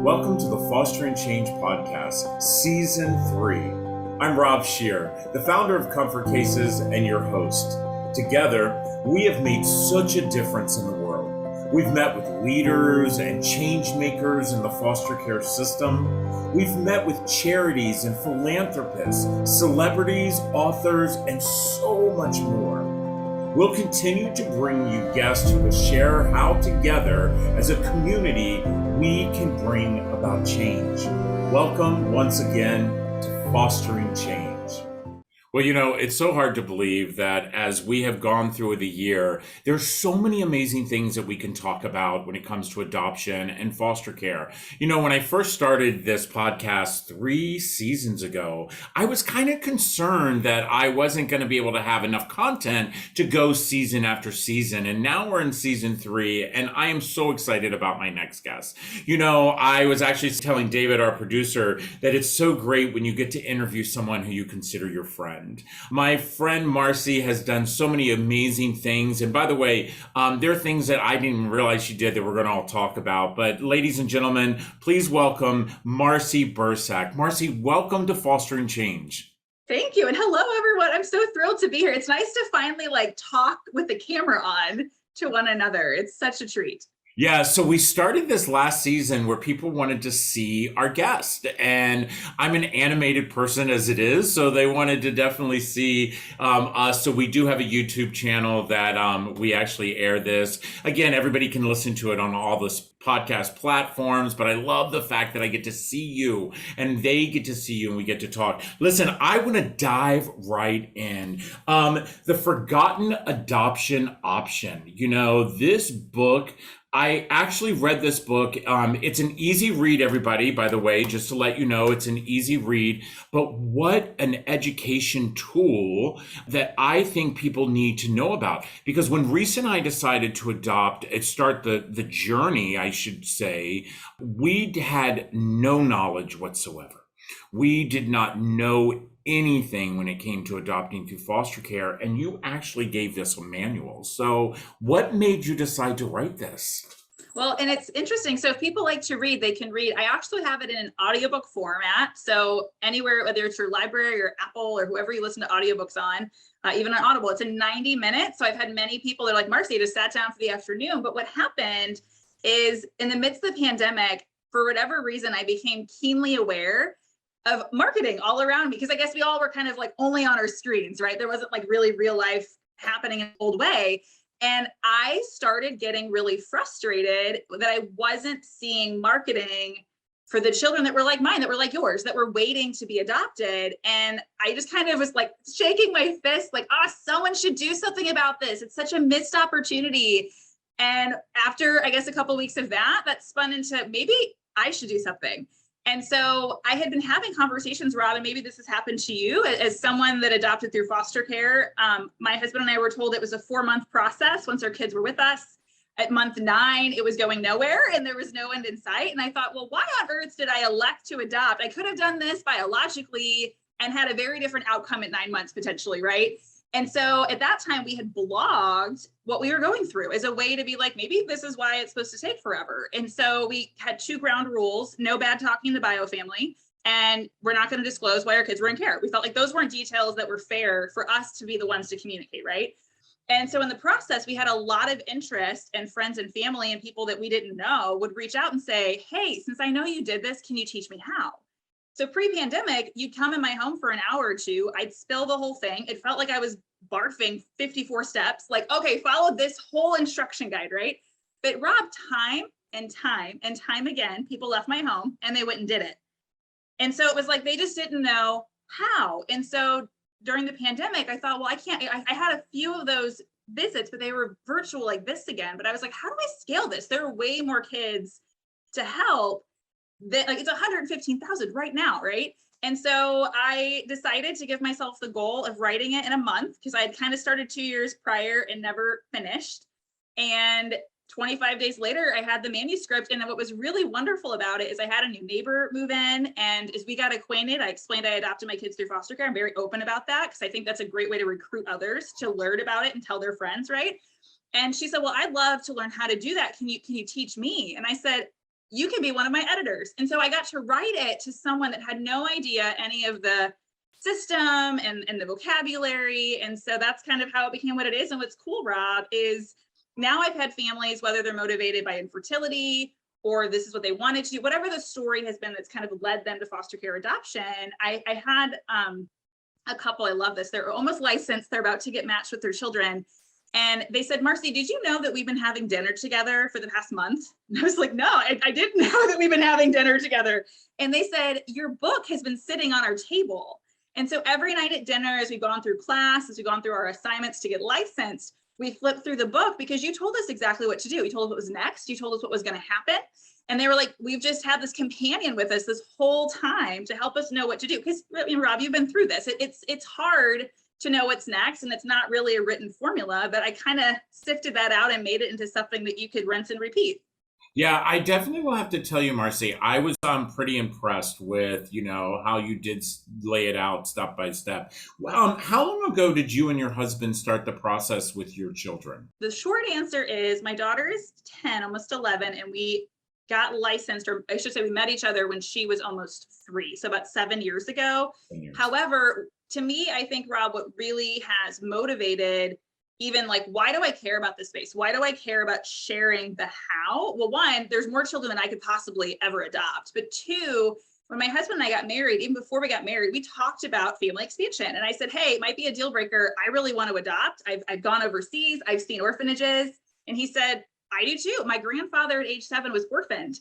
Welcome to the Fostering Change Podcast, Season 3. I'm Rob Scheer, the founder of Comfort Cases and your host. Together, we have made such a difference in the world. We've met with leaders and change makers in the foster care system. We've met with charities and philanthropists, celebrities, authors, and so much more. We'll continue to bring you guests who will share how together as a community we can bring about change. Welcome once again to Fostering Change. Well, it's so hard to believe that as we have gone through the year, there's so many amazing things that we can talk about when it comes to adoption and foster care. When I first started this podcast 3 seasons ago, I was kind of concerned that I wasn't going to be able to have enough content to go season after season. And now we're in season 3, and I am so excited about my next guest. I was actually telling David, our producer, that it's so great when you get to interview someone who you consider your friend. My friend Marcy has done so many amazing things. And by the way, there are things that I didn't even realize she did that we're going to all talk about. But ladies and gentlemen, please welcome Marcy Bursac. Marcy, welcome to Fostering Change. Thank you. And hello, everyone. I'm so thrilled to be here. It's nice to finally talk with the camera on to one another. It's such a treat. Yeah, so we started this last season where people wanted to see our guest, and I'm an animated person as it is, so they wanted to definitely see us. So we do have a YouTube channel that we actually air this. Again, everybody can listen to it on all the podcast platforms, but I love the fact that I get to see you and they get to see you and we get to talk. Listen, I want to dive right in. The Forgotten Adoption Option. This book, I actually read this book. It's an easy read, everybody, by the way, just to let you know, it's an easy read. But what an education tool that I think people need to know about. Because when Reese and I decided to start the journey, I should say, we had no knowledge whatsoever. We did not know anything when it came to adopting through foster care, and you actually gave this a manual. So what made you decide to write this? Well, and it's interesting. So if people like to read, they can read. I actually have it in an audiobook format. So anywhere, whether it's your library or Apple or whoever you listen to audiobooks on, even on Audible, it's in 90 minutes. So I've had many people that are like, Marcy, I just sat down for the afternoon. But what happened is in the midst of the pandemic, for whatever reason, I became keenly aware of marketing all around me, because I guess we all were kind of only on our screens, right? There wasn't really real life happening in an old way. And I started getting really frustrated that I wasn't seeing marketing for the children that were like mine, that were like yours, that were waiting to be adopted. And I just kind of was shaking my fist, someone should do something about this. It's such a missed opportunity. And after, I guess, a couple of weeks of that spun into maybe I should do something. And so I had been having conversations, Rob, and maybe this has happened to you as someone that adopted through foster care. My husband and I were told it was a 4-month process once our kids were with us. At month 9, it was going nowhere and there was no end in sight. And I thought, well, why on earth did I elect to adopt? I could have done this biologically and had a very different outcome at 9 months potentially, right? And so at that time, we had blogged what we were going through as a way to be maybe this is why it's supposed to take forever. And so we had 2 ground rules: no bad talking in the bio family, and we're not going to disclose why our kids were in care. We felt like those weren't details that were fair for us to be the ones to communicate, right? And so in the process, we had a lot of interest, and friends and family and people that we didn't know would reach out and say, hey, since I know you did this, can you teach me how? So pre-pandemic, you'd come in my home for an hour or two, I'd spill the whole thing. It felt like I was barfing 54 steps, okay, follow this whole instruction guide, right? But Rob, time and time again, people left my home and they went and did it. And so it was they just didn't know how. And so during the pandemic, I thought, well, I had a few of those visits, but they were virtual like this again. But I was like, how do I scale this? There are way more kids to help. It's 115,000 right now, right? And so I decided to give myself the goal of writing it in a month, because I had kind of started 2 years prior and never finished. And 25 days later, I had the manuscript. And what was really wonderful about it is I had a new neighbor move in. And as we got acquainted, I explained I adopted my kids through foster care. I'm very open about that, because I think that's a great way to recruit others to learn about it and tell their friends, right? And she said, well, I'd love to learn how to do that. Can you teach me? And I said, you can be one of my editors. And so I got to write it to someone that had no idea any of the system and the vocabulary. And so that's kind of how it became what it is. And what's cool, Rob, is now I've had families, whether they're motivated by infertility or this is what they wanted to do, whatever the story has been that's kind of led them to foster care adoption. I had a couple, I love this, they're almost licensed, they're about to get matched with their children. And they said, Marcy, did you know that we've been having dinner together for the past month? And I was like, no, I didn't know that we've been having dinner together. And they said, your book has been sitting on our table. And so every night at dinner, as we've gone through class, as we've gone through our assignments to get licensed, we flipped through the book because you told us exactly what to do. You told us what was next. You told us what was going to happen. And they were like, we've just had this companion with us this whole time to help us know what to do. Because, Rob, you've been through this. It's hard to know what's next. And it's not really a written formula, but I kind of sifted that out and made it into something that you could rinse and repeat. Yeah, I definitely will have to tell you, Marcy, I was pretty impressed with, how you did lay it out step by step. How long ago did you and your husband start the process with your children? The short answer is my daughter is 10, almost 11, and we got licensed, or I should say we met each other when she was almost 3, so about 7 years ago. 10 years. However, to me, I think, Rob, what really has motivated even like, why do I care about this space? Why do I care about sharing the how? Well, one, there's more children than I could possibly ever adopt. But 2, when my husband and I got married, even before we got married, we talked about family expansion. And I said, hey, it might be a deal breaker. I really want to adopt. I've gone overseas. I've seen orphanages. And he said, I do too. My grandfather at age 7 was orphaned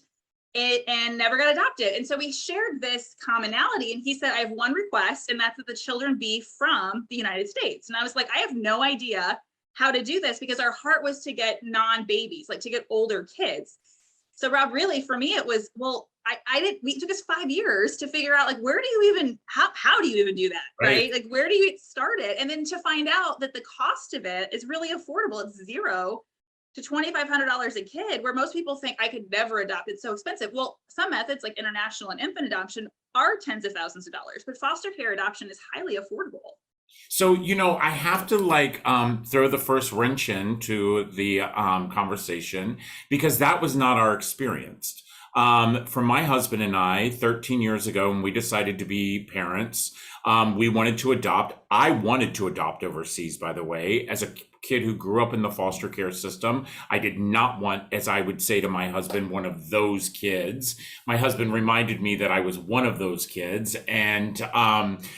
and never got adopted. And so we shared this commonality. And he said, I have one request, and that's that the children be from the United States. And I was like, I have no idea how to do this, because our heart was to get non-babies, like to get older kids. So Rob, really for me, it was, well, it took us 5 years to figure out, like, where do you even, how do you even do that? Right? Like, where do you start it? And then to find out that the cost of it is really affordable. It's $0 to $2,500 a kid, where most people think I could never adopt. It's so expensive. Well, some methods like international and infant adoption are tens of thousands of dollars, but foster care adoption is highly affordable. So, I have to throw the first wrench into the conversation, because that was not our experience. For my husband and I, 13 years ago, when we decided to be parents, we wanted to adopt. I wanted to adopt overseas, by the way, as a kid who grew up in the foster care system. I did not want, as I would say to my husband, one of those kids. My husband reminded me that I was one of those kids, and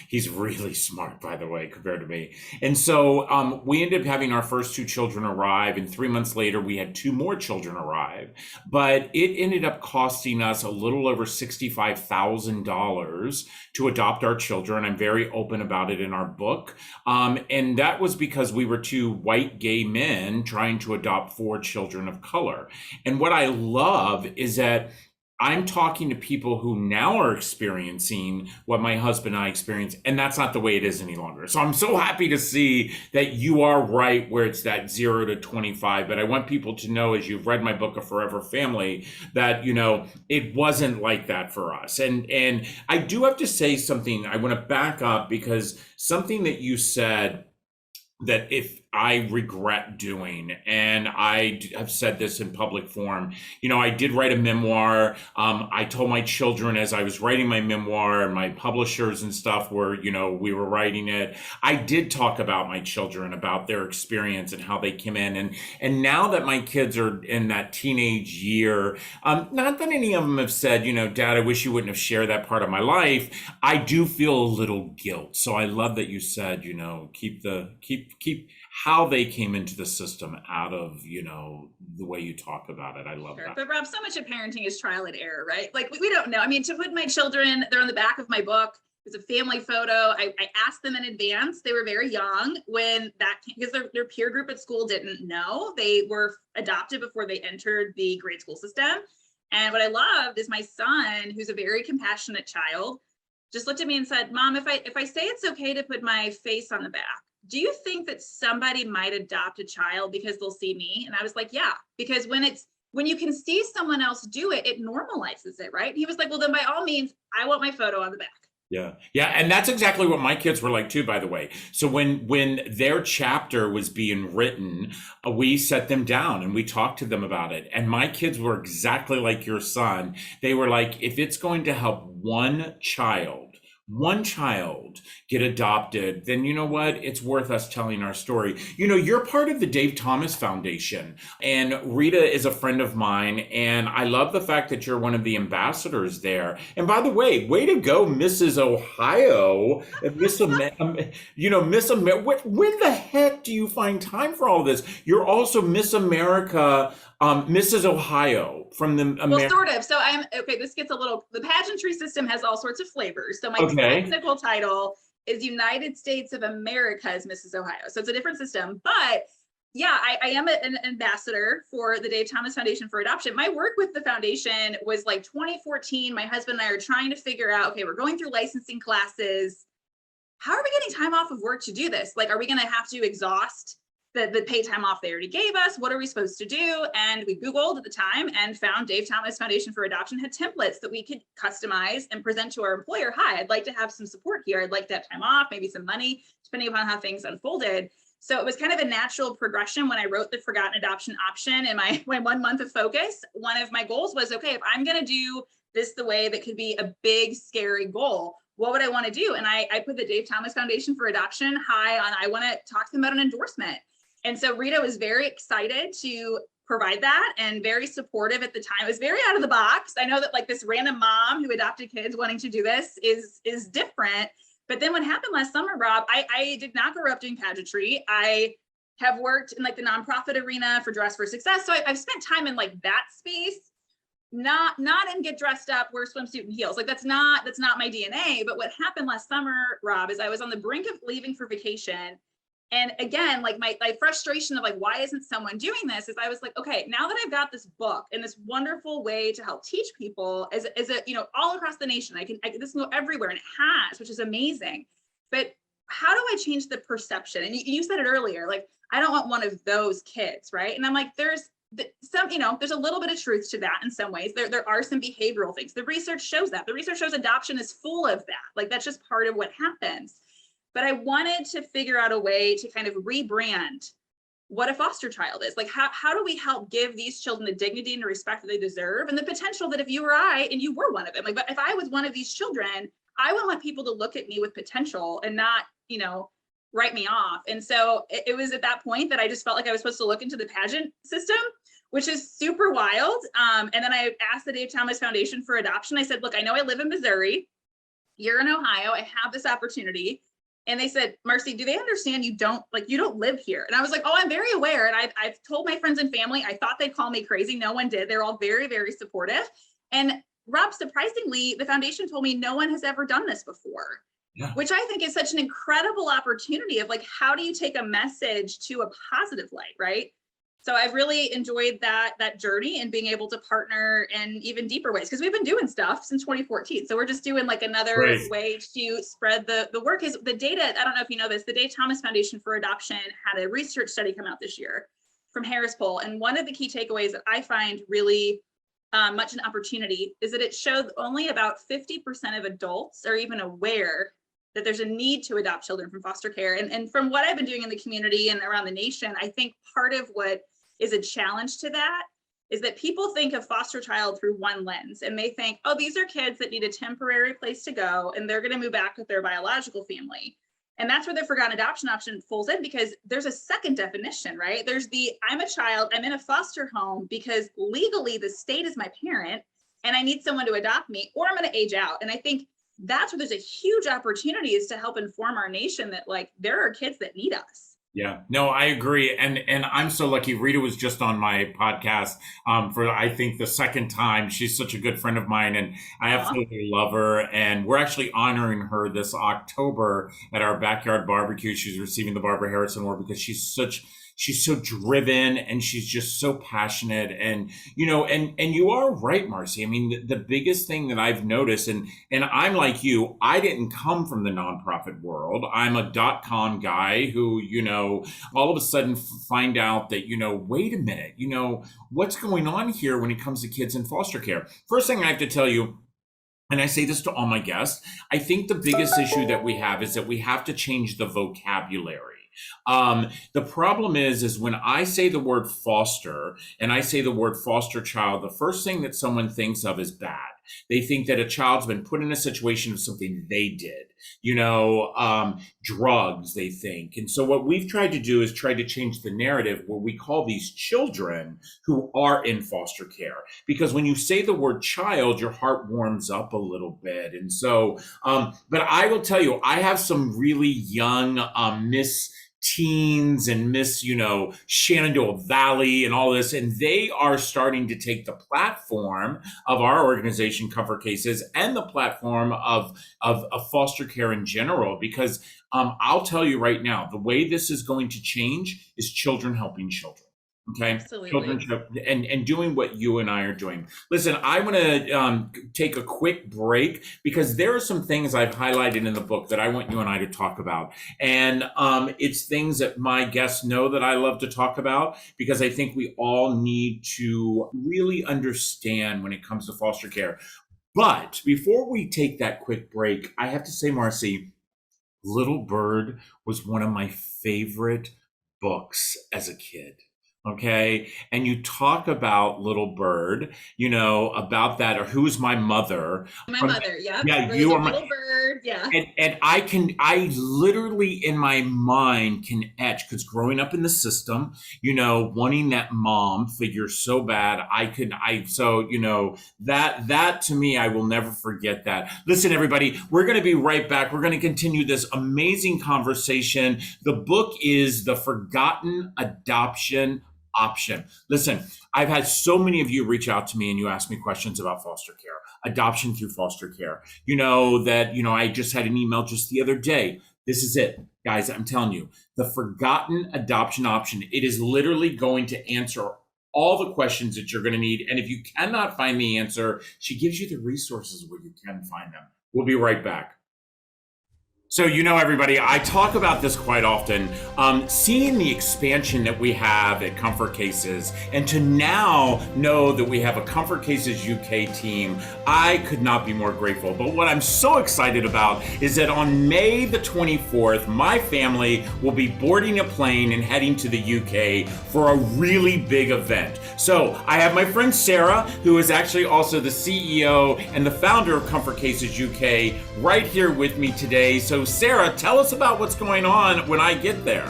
he's really smart, by the way, compared to me. And so we ended up having our first 2 children arrive, and 3 months later, we had 2 more children arrive. But it ended up costing us a little over $65,000 to adopt our children. I'm very open about it in our book. And that was because we were 2 white gay men trying to adopt 4 children of color. And what I love is that I'm talking to people who now are experiencing what my husband and I experienced, and that's not the way it is any longer. So I'm so happy to see that you are right where it's that 0 to 25. But I want people to know, as you've read my book, A Forever Family, that, it wasn't like that for us. And I do have to say something. I want to back up, because something that you said that if I regret doing, and I have said this in public forum, I did write a memoir. I told my children as I was writing my memoir, and my publishers and stuff were, we were writing it. I did talk about my children, about their experience and how they came in. And now that my kids are in that teenage year, not that any of them have said, Dad, I wish you wouldn't have shared that part of my life. I do feel a little guilt. So I love that you said, keep how they came into the system out of, the way you talk about it. I love that. But Rob, so much of parenting is trial and error, right? Like, we don't know. I mean, to put my children, they're on the back of my book. It's a family photo. I asked them in advance. They were very young when that came, because their peer group at school didn't know. They were adopted before they entered the grade school system. And what I loved is my son, who's a very compassionate child, just looked at me and said, Mom, if I say it's okay to put my face on the back, do you think that somebody might adopt a child because they'll see me? And I was like, yeah, because when you can see someone else do it, it normalizes it, right? He was like, well, then by all means, I want my photo on the back. Yeah. Yeah. And that's exactly what my kids were like too, by the way. So when their chapter was being written, we set them down and we talked to them about it. And my kids were exactly like your son. They were like, if it's going to help one child get adopted, then you know what? It's worth us telling our story. You know, you're part of the Dave Thomas Foundation, and Rita is a friend of mine, and I love the fact that you're one of the ambassadors there. And by the way to go, Mrs. Ohio, you know, Miss America. When the heck do you find time for all this? You're also Miss America, Mrs. Ohio from the Well, America. sort of. So I'm okay. This gets a little, the pageantry system has all sorts of flavors. So my Okay. technical title is United States of America's Mrs. Ohio. So it's a different system. But yeah, I am an ambassador for the Dave Thomas Foundation for Adoption. My work with the foundation was like 2014. My husband and I are trying to figure out, okay, we're going through licensing classes. How are we getting time off of work to do this? Like, are we going to have to exhaust the paid time off they already gave us? What are we supposed to do? And we Googled at the time and found Dave Thomas Foundation for Adoption had templates that we could customize and present to our employer. Hi, I'd like to have some support here. I'd like to have time off, maybe some money, depending upon how things unfolded. So it was kind of a natural progression when I wrote the Forgotten Adoption option in my 1 month of focus. One of my goals was, okay, if I'm going to do this the way that could be a big, scary goal, what would I want to do? And I put the Dave Thomas Foundation for Adoption high on, I want to talk to them about an endorsement. And so Rita was very excited to provide that and very supportive at the time. It was very out of the box. I know that like this random mom who adopted kids wanting to do this is different. But then what happened last summer, Rob, I did not grow up doing pageantry. I have worked in like the nonprofit arena for Dress for Success. So I've spent time in like that space, not in get dressed up, wear swimsuit and heels. Like that's not my DNA. But what happened last summer, Rob, is I was on the brink of leaving for vacation. And again, like my frustration of like, why isn't someone doing this, is I was like, okay, now that I've got this book and this wonderful way to help teach people as a, you know, all across the nation, this can go everywhere, and it has, which is amazing. But how do I change the perception? And you said it earlier, like, I don't want one of those kids, right? And I'm like, there's some, you know, there's a little bit of truth to that in some ways. There are some behavioral things. The research shows that. The research shows adoption is full of that. Like, that's just part of what happens. But I wanted to figure out a way to kind of rebrand what a foster child is. Like, how do we help give these children the dignity and the respect that they deserve, and the potential that if you or I, and you were one of them, like, but if I was one of these children, I would want people to look at me with potential and not, you know, write me off. And so it was at that point that I just felt like I was supposed to look into the pageant system, which is super wild. And then I asked the Dave Thomas Foundation for Adoption. I said, look, I know I live in Missouri. You're in Ohio. I have this opportunity. And they said, Marcy, do they understand you don't live here? And I was like, oh, I'm very aware. And I've told my friends and family. I thought they'd call me crazy. No one did. They're all very, very supportive. And Rob, surprisingly, the foundation told me no one has ever done this before, which I think is such an incredible opportunity of like, how do you take a message to a positive light, right? So I've really enjoyed that journey and being able to partner in even deeper ways, because we've been doing stuff since 2014. So we're just doing like another way to spread the work. Is the data, I don't know if you know this, the Dave Thomas Foundation for Adoption had a research study come out this year from Harris Poll. And one of the key takeaways that I find really much an opportunity is that it showed only about 50% of adults are even aware that there's a need to adopt children from foster care. And from what I've been doing in the community and around the nation, I think part of what is a challenge to that is that people think of foster child through one lens, and they think, oh, these are kids that need a temporary place to go and they're going to move back with their biological family. And that's where the Forgotten Adoption option falls in, because there's a second definition, right? There's the, I'm a child, I'm in a foster home because legally the state is my parent and I need someone to adopt me, or I'm going to age out. And I think that's where there's a huge opportunity, is to help inform our nation that like there are kids that need us. Yeah, no, I agree. And I'm so lucky. Rita was just on my podcast for, I think, the second time. She's such a good friend of mine, and I absolutely love her. And we're actually honoring her this October at our backyard barbecue. She's receiving the Barbara Harrison Award because she's so driven, and she's just so passionate. And, you know, and you are right, Marcy. I mean, the biggest thing that I've noticed, and I'm like you, I didn't come from the nonprofit world. I'm a .com guy who, you know, all of a sudden find out that, you know, wait a minute, you know, what's going on here when it comes to kids in foster care? First thing I have to tell you, and I say this to all my guests, I think the biggest issue that we have is that we have to change the vocabulary. The problem is when I say the word foster and I say the word foster child, the first thing that someone thinks of is bad. They think that a child's been put in a situation of something they did, drugs, they think. And so what we've tried to do is try to change the narrative where we call these children who are in foster care. Because when you say the word child, your heart warms up a little bit. And so, but I will tell you, I have some really young Miss teens and Miss, Shenandoah Valley and all this, and they are starting to take the platform of our organization, Comfort Cases, and the platform of foster care in general, because I'll tell you right now, the way this is going to change is children helping children. Okay. Absolutely. Children and doing what you and I are doing. Listen, I want to take a quick break because there are some things I've highlighted in the book that I want you and I to talk about. And it's things that my guests know that I love to talk about because I think we all need to really understand when it comes to foster care. But before we take that quick break, I have to say, Marcy, Little Bird was one of my favorite books as a kid. Okay. And you talk about Little Bird, about that, or Who's My Mother? My mother, yeah. Yeah, you are my Little Bird, yeah. And I literally in my mind can etch, because growing up in the system, wanting that mom figure so bad, that to me, I will never forget that. Listen, everybody, we're going to be right back. We're going to continue this amazing conversation. The book is The Forgotten Adoption Option. Listen, I've had so many of you reach out to me and you ask me questions about foster care, adoption through foster care. I just had an email just the other day. This is it, guys. I'm telling you, the Forgotten Adoption Option. It is literally going to answer all the questions that you're going to need. And if you cannot find the answer, she gives you the resources where you can find them. We'll be right back. So, everybody, I talk about this quite often, seeing the expansion that we have at Comfort Cases, and to now know that we have a Comfort Cases UK team, I could not be more grateful. But what I'm so excited about is that on May the 24th, my family will be boarding a plane and heading to the UK for a really big event. So I have my friend Sarah, who is actually also the CEO and the founder of Comfort Cases UK, right here with me today. So Sarah, tell us about what's going on when I get there.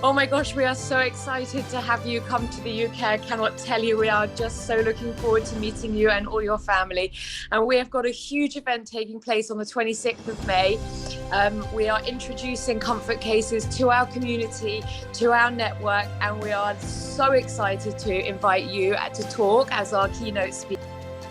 Oh my gosh, we are so excited to have you come to the UK. I cannot tell you, we are just so looking forward to meeting you and all your family. And we have got a huge event taking place on the 26th of May. We are introducing Comfort Cases to our community, to our network, and we are so excited to invite you to talk as our keynote speaker.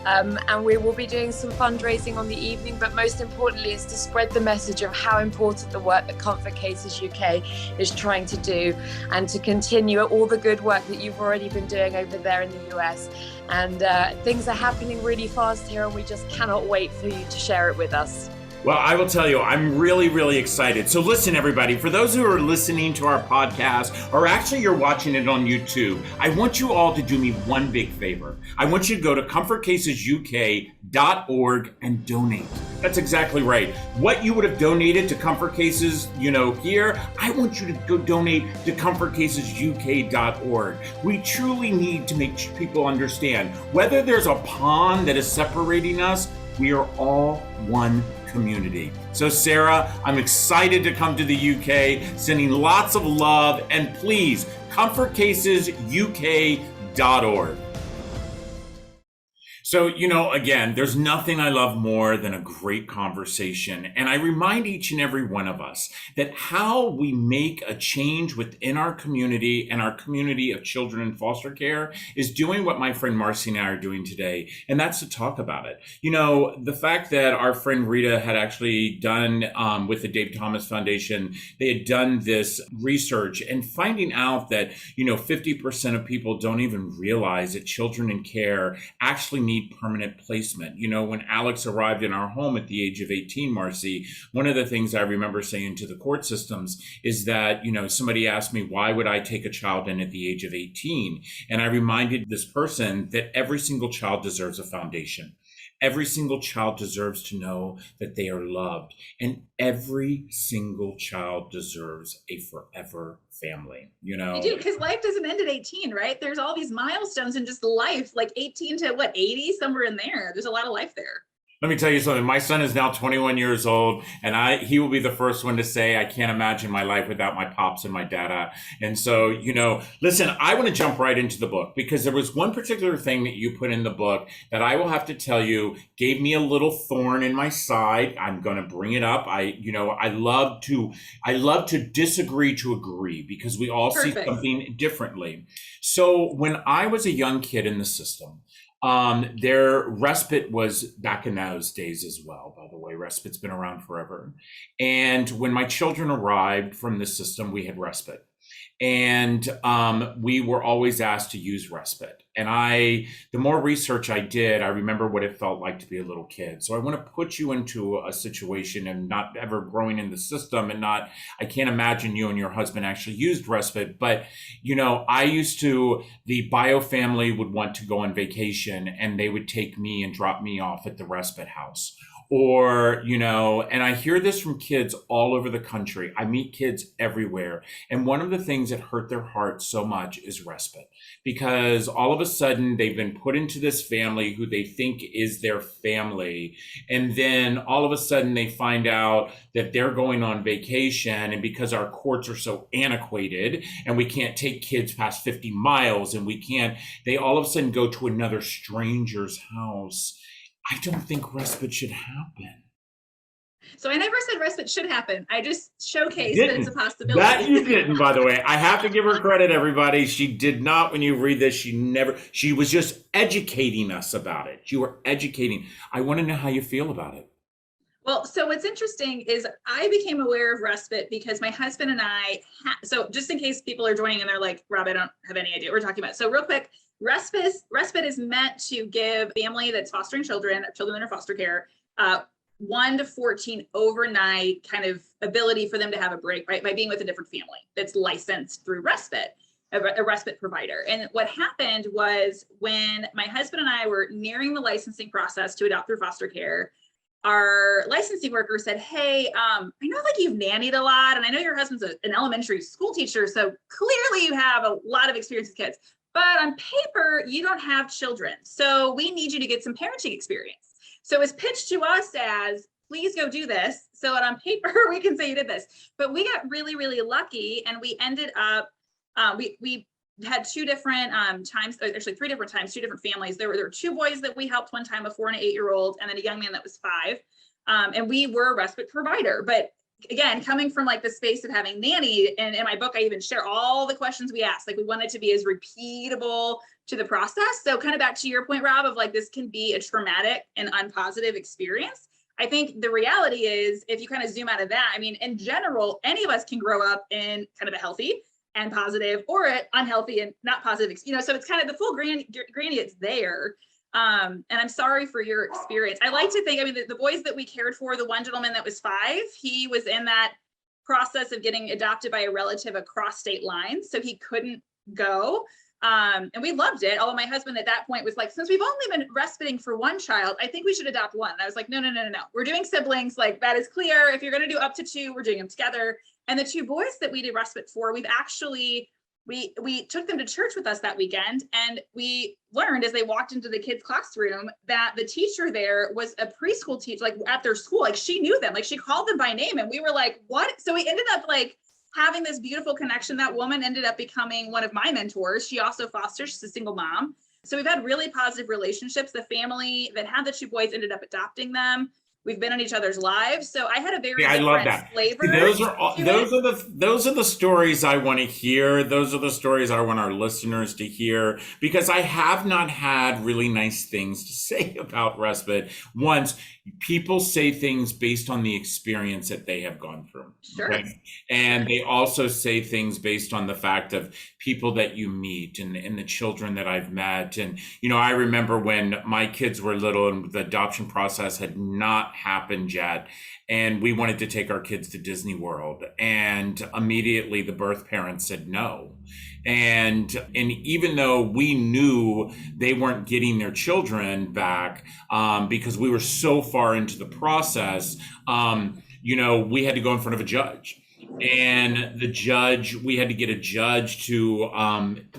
And we will be doing some fundraising on the evening, but most importantly is to spread the message of how important the work that Comfort Cases UK is trying to do, and to continue all the good work that you've already been doing over there in the US. And things are happening really fast here, and we just cannot wait for you to share it with us. Well, I will tell you, I'm really, really excited. So listen, everybody, for those who are listening to our podcast, or actually you're watching it on YouTube, I want you all to do me one big favor. I want you to go to comfortcasesuk.org and donate. That's exactly right. What you would have donated to Comfort Cases, here, I want you to go donate to comfortcasesuk.org. We truly need to make people understand, whether there's a pond that is separating us, we are all one community. So Sarah, I'm excited to come to the UK, sending lots of love, and please, comfortcasesuk.org. So, again, there's nothing I love more than a great conversation. And I remind each and every one of us that how we make a change within our community and our community of children in foster care is doing what my friend Marcy and I are doing today. And that's to talk about it. The fact that our friend Rita had actually done with the Dave Thomas Foundation, they had done this research and finding out that, 50% of people don't even realize that children in care actually need permanent placement. When Alex arrived in our home at the age of 18, Marcy, one of the things I remember saying to the court systems is that, somebody asked me, why would I take a child in at the age of 18? And I reminded this person that every single child deserves a foundation. Every single child deserves to know that they are loved. And every single child deserves a forever family, you You know? do, because life doesn't end at 18, right? There's all these milestones in just life, like 18 to what, 80, somewhere in there. There's a lot of life there. Let me tell you something. My son is now 21 years old, and he will be the first one to say, I can't imagine my life without my pops and my dada. And so, listen, I want to jump right into the book because there was one particular thing that you put in the book that I will have to tell you gave me a little thorn in my side. I'm going to bring it up. I love to disagree to agree because we all see something differently. So when I was a young kid in the system, their respite was back in those days as well. By the way, respite's been around forever. And when my children arrived from the system, we had respite. And we were always asked to use respite. And the more research I did, I remember what it felt like to be a little kid. So I want to put you into a situation and not ever growing in the system I can't imagine you and your husband actually used respite. But, the bio family would want to go on vacation and they would take me and drop me off at the respite house. Or, and I hear this from kids all over the country. I meet kids everywhere. And one of the things that hurt their hearts so much is respite, because all of a sudden they've been put into this family who they think is their family. And then all of a sudden they find out that they're going on vacation. And because our courts are so antiquated and we can't take kids past 50 miles and they all of a sudden go to another stranger's house. I don't think respite should happen. So I never said respite should happen. I just showcased that it's a possibility. That you didn't, by the way. I have to give her credit, everybody. She did not, when you read this, she was just educating us about it. You were educating. I want to know how you feel about it. Well, so what's interesting is I became aware of respite because my husband and I, so just in case people are joining and they're like, Rob, I don't have any idea what we're talking about. So real quick, respite is meant to give family that's fostering children that are foster care, 1 to 14 overnight kind of ability for them to have a break, right? By being with a different family that's licensed through respite, a respite provider. And what happened was when my husband and I were nearing the licensing process to adopt through foster care, our licensing worker said, hey, I know like you've nannied a lot, and I know your husband's an elementary school teacher, so clearly you have a lot of experience with kids. But on paper, you don't have children. So we need you to get some parenting experience. So it's pitched to us as, please go do this. So that on paper, we can say you did this. But we got really, really lucky. And we ended up, we had 2 different times, actually 3 different times, 2 different families. There were 2 boys that we helped one time, a 4 and an 8-year-old, and then a young man that was 5. And we were a respite provider. But again, coming from like the space of having nanny, and in my book, I even share all the questions we asked. Like we wanted to be as repeatable to the process. So kind of back to your point, Rob, of like, this can be a traumatic and unpositive experience. I think the reality is, if you kind of zoom out of that, I mean, in general, any of us can grow up in kind of a healthy and positive or an unhealthy and not positive, so it's kind of the full granny, it's there. And I'm sorry for your experience. I like to think, I mean, the boys that we cared for, the one gentleman that was 5, he was in that process of getting adopted by a relative across state lines. So he couldn't go. And we loved it. Although my husband at that point was like, since we've only been respiting for 1 child, I think we should adopt 1. And I was like, no. We're doing siblings. Like that is clear. If you're going to do up to 2, we're doing them together. And the 2 boys that we did respite for, we've actually, we took them to church with us that weekend, and we learned as they walked into the kids' classroom that the teacher there was a preschool teacher, like at their school, like she knew them, like she called them by name, and we were like, what? So we ended up like having this beautiful connection. That woman ended up becoming one of my mentors. She also fosters, she's a single mom. So we've had really positive relationships. The family that had the 2 boys ended up adopting them. We've been in each other's lives. So I had a very I love that. flavor. Those are the stories I want to hear. Those are the stories I want our listeners to hear, because I have not had really nice things to say about respite. Once people say things based on the experience that they have gone through. Sure. Okay? And they also say things based on the fact of people that you meet and the children that I've met. And, I remember when my kids were little and the adoption process had not not happened yet. And we wanted to take our kids to Disney World. And immediately the birth parents said no. And even though we knew they weren't getting their children back, because we were so far into the process, we had to go in front of a judge. And we had to get a judge to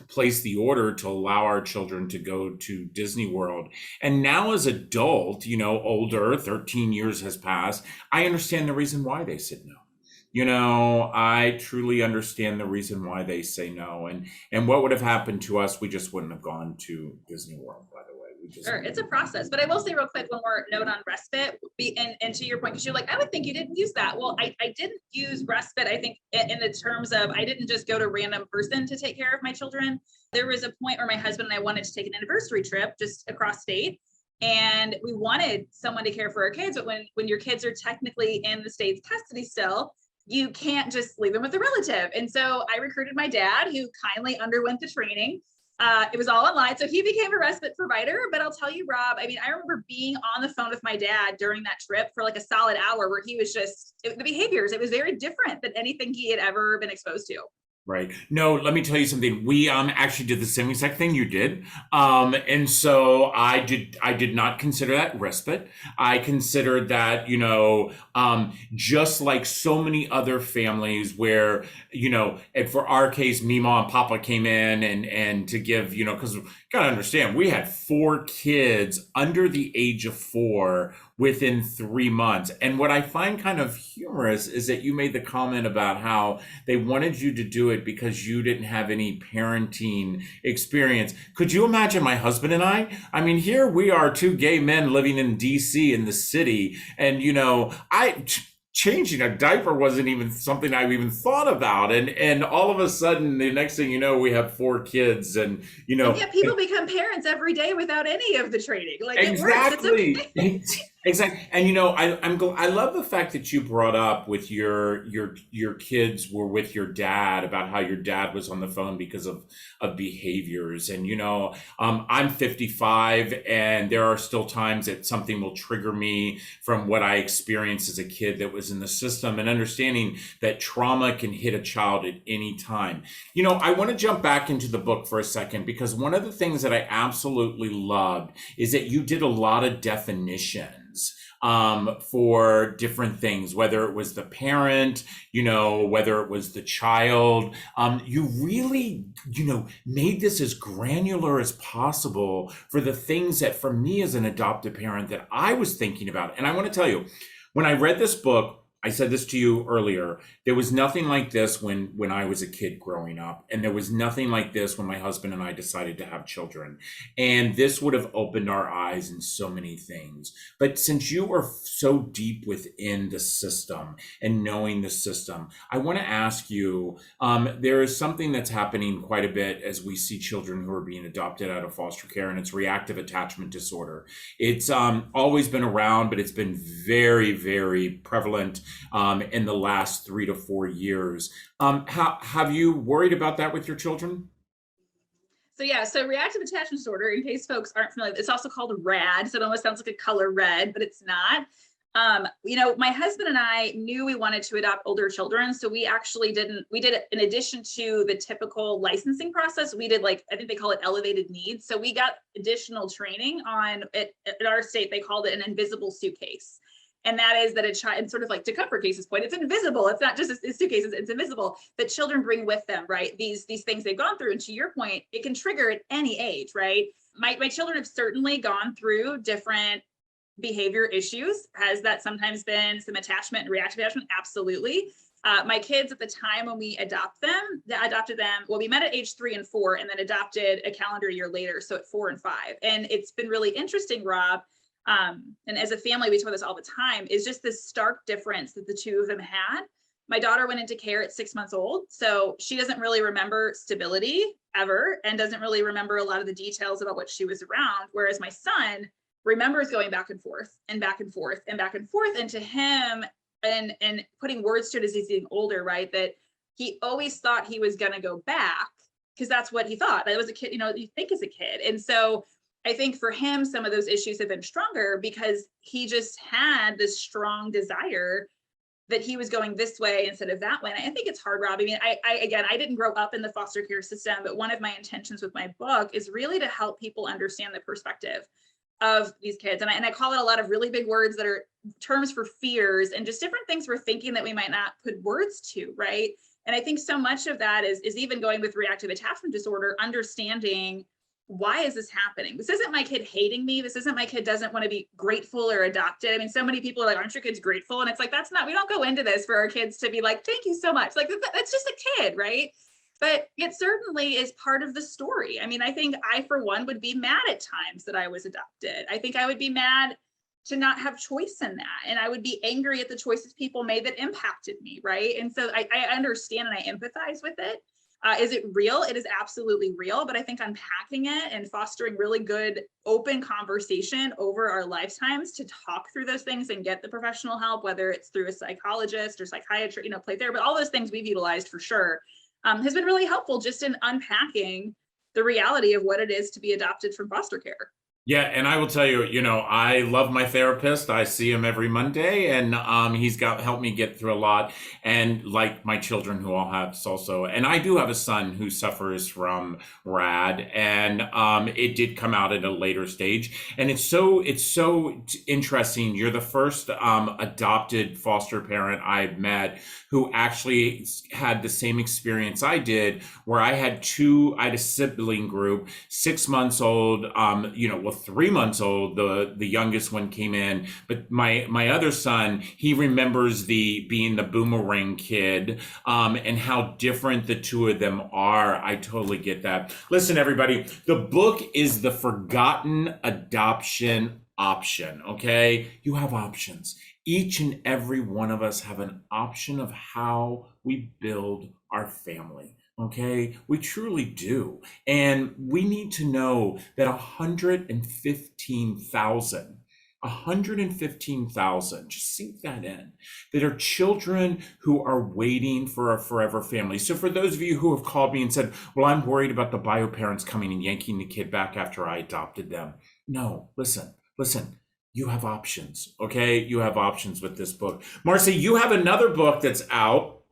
place the order to allow our children to go to Disney World. And now as adult, older, 13 years has passed, I understand the reason why they said no. I truly understand the reason why they say no. And what would have happened to us, we just wouldn't have gone to Disney World, by the way. Sure, it's a process. But I will say real quick, one more note on Respite, and to your point, because you're like, I would think you didn't use that. Well, I didn't use Respite, I think, in the terms of, I didn't just go to random person to take care of my children. There was a point where my husband and I wanted to take an anniversary trip just across state. And we wanted someone to care for our kids. But when your kids are technically in the state's custody still, you can't just leave them with a relative. And so I recruited my dad, who kindly underwent the training. It was all online. So he became a respite provider. But I'll tell you, Rob, I remember being on the phone with my dad during that trip for like a solid hour, where he was the behaviors, it was very different than anything he had ever been exposed to. Right. No, let me tell you something. We actually did the same exact thing you did. And so I did not consider that respite. I considered that, just like so many other families where, and for our case, Mima and Papa came in and to give, because you gotta understand, we had 4 kids under the age of 4 within 3 months. And what I find kind of humorous is that you made the comment about how they wanted you to do it because you didn't have any parenting experience. Could you imagine my husband and I? Here we are, 2 gay men living in DC in the city. And, changing a diaper wasn't even something I even thought about. And all of a sudden, the next thing you know, we have 4 kids and people become parents every day without any of the training. Like exactly. It works. It's okay. Exactly. And I love the fact that you brought up with your kids were with your dad about how your dad was on the phone because of behaviors. And I'm 55 and there are still times that something will trigger me from what I experienced as a kid that was in the system, and understanding that trauma can hit a child at any time. I want to jump back into the book for a second, because one of the things that I absolutely loved is that you did a lot of definitions for different things, whether it was the parent, whether it was the child. You really, made this as granular as possible for the things that, for me as an adoptive parent, that I was thinking about. And I want to tell you, when I read this book, I said this to you earlier, there was nothing like this when I was a kid growing up. And there was nothing like this when my husband and I decided to have children. And this would have opened our eyes in so many things. But since you are so deep within the system and knowing the system, I want to ask you, there is something that's happening quite a bit as we see children who are being adopted out of foster care, and it's reactive attachment disorder. It's always been around, but it's been very, very prevalent in the last 3 to 4 years. Have you worried about that with your children? So reactive attachment disorder, in case folks aren't familiar, it's also called RAD. So it almost sounds like a color red, but it's not. My husband and I knew we wanted to adopt older children. So we did it in addition to the typical licensing process. We did, I think they call it elevated needs. So we got additional training on it. In our state, they called it an invisible suitcase. And that is that a child, and sort of like to Comfort Case's point, it's invisible. It's not just a suitcase, it's invisible, that children bring with them, right? These things they've gone through. And to your point, it can trigger at any age, right? My children have certainly gone through different behavior issues. Has that sometimes been some attachment and reactive attachment? Absolutely. My kids at the time when we adopted them, well, we met at age 3 and 4 and then adopted a calendar year later. So at 4 and 5. And it's been really interesting, Rob. And as a family, we talk this all the time, is just this stark difference that the 2 of them had. My daughter went into care at 6 months old. So she doesn't really remember stability ever and doesn't really remember a lot of the details about what she was around. Whereas my son remembers going back and forth and back and forth and back and forth. And to him, and putting words to it as he's getting older, right? That he always thought he was going to go back because that's what he thought. That was a kid, you think as a kid. And so I think for him, some of those issues have been stronger because he just had this strong desire that he was going this way instead of that way. And I think it's hard, Rob. I mean, I didn't grow up in the foster care system, but one of my intentions with my book is really to help people understand the perspective of these kids. And I call it a lot of really big words that are terms for fears and just different things we're thinking that we might not put words to, right? And I think so much of that is even going with reactive attachment disorder, understanding, why is this happening? This isn't my kid hating me. This isn't my kid doesn't want to be grateful or adopted. I mean, so many people are like, aren't your kids grateful? And it's like, that's not, we don't go into this for our kids to be like, thank you so much. Like, that's just a kid, right? But it certainly is part of the story. I mean, I think I, for one, would be mad at times that I was adopted. I think I would be mad to not have choice in that. And I would be angry at the choices people made that impacted me, right? And so I understand and I empathize with it. Is it real? It is absolutely real, but I think unpacking it and fostering really good open conversation over our lifetimes to talk through those things and get the professional help, whether it's through a psychologist or psychiatrist, play therapy, all those things we've utilized for sure, has been really helpful just in unpacking the reality of what it is to be adopted from foster care. Yeah, and I will tell you, I love my therapist. I see him every Monday, and he's helped me get through a lot. And like my children who all have also, and I do have a son who suffers from RAD, and it did come out at a later stage. And it's so interesting. You're the first adopted foster parent I've met who actually had the same experience I did, where I had a sibling group, 6 months old, 3 months old, the youngest one came in, but my other son, he remembers being the boomerang kid, and how different the two of them are. I totally get that. Listen, everybody, the book is The Forgotten Adoption Option, okay? You have options. Each and every one of us have an option of how we build our family. Okay, we truly do. And we need to know that 115,000, just sink that in, that are children who are waiting for a forever family. So for those of you who have called me and said, well, I'm worried about the bio parents coming and yanking the kid back after I adopted them. No, listen, you have options, okay? You have options with this book. Marcy, you have another book that's out,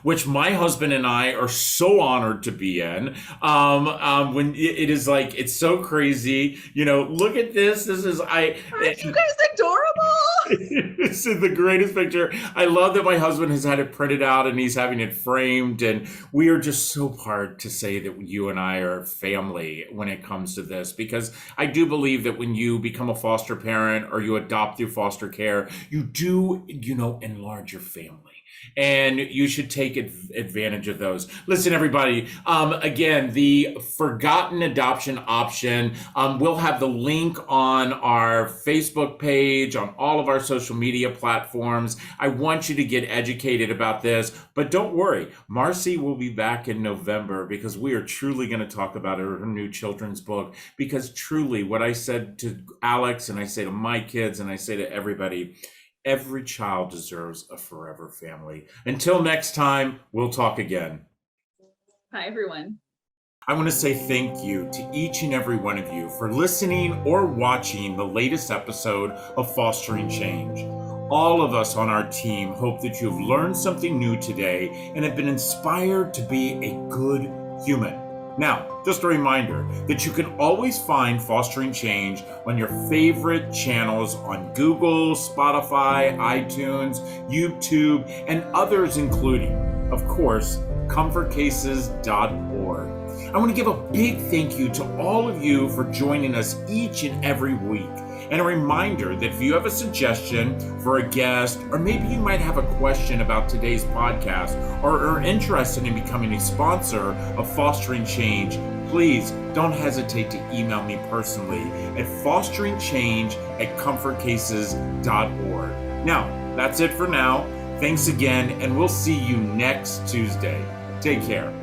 which my husband and I are so honored to be in. When it is like, it's so crazy, look at this. Aren't you guys adorable? This is the greatest picture. I love that my husband has had it printed out and he's having it framed. And we are just so proud to say that you and I are family when it comes to this, because I do believe that when you become a foster parent or you adopt through foster care, you do, enlarge your family. And you should take advantage of those. Listen, everybody, again, the Forgotten Adoption Option, we'll have the link on our Facebook page, on all of our social media platforms. I want you to get educated about this, but don't worry, Marcy will be back in November, because we are truly going to talk about her new children's book, because truly what I said to Alex, and I say to my kids, and I say to everybody, every child deserves a forever family. Until next time, we'll talk again. Hi, everyone. I want to say thank you to each and every one of you for listening or watching the latest episode of Fostering Change. All of us on our team hope that you've learned something new today and have been inspired to be a good human. Now, just a reminder that you can always find Fostering Change on your favorite channels on Google, Spotify, iTunes, YouTube, and others, including, of course, comfortcases.org. I want to give a big thank you to all of you for joining us each and every week. And a reminder that if you have a suggestion for a guest, or maybe you might have a question about today's podcast, or are interested in becoming a sponsor of Fostering Change, please don't hesitate to email me personally at fosteringchange@comfortcases.org. Now, that's it for now. Thanks again, and we'll see you next Tuesday. Take care.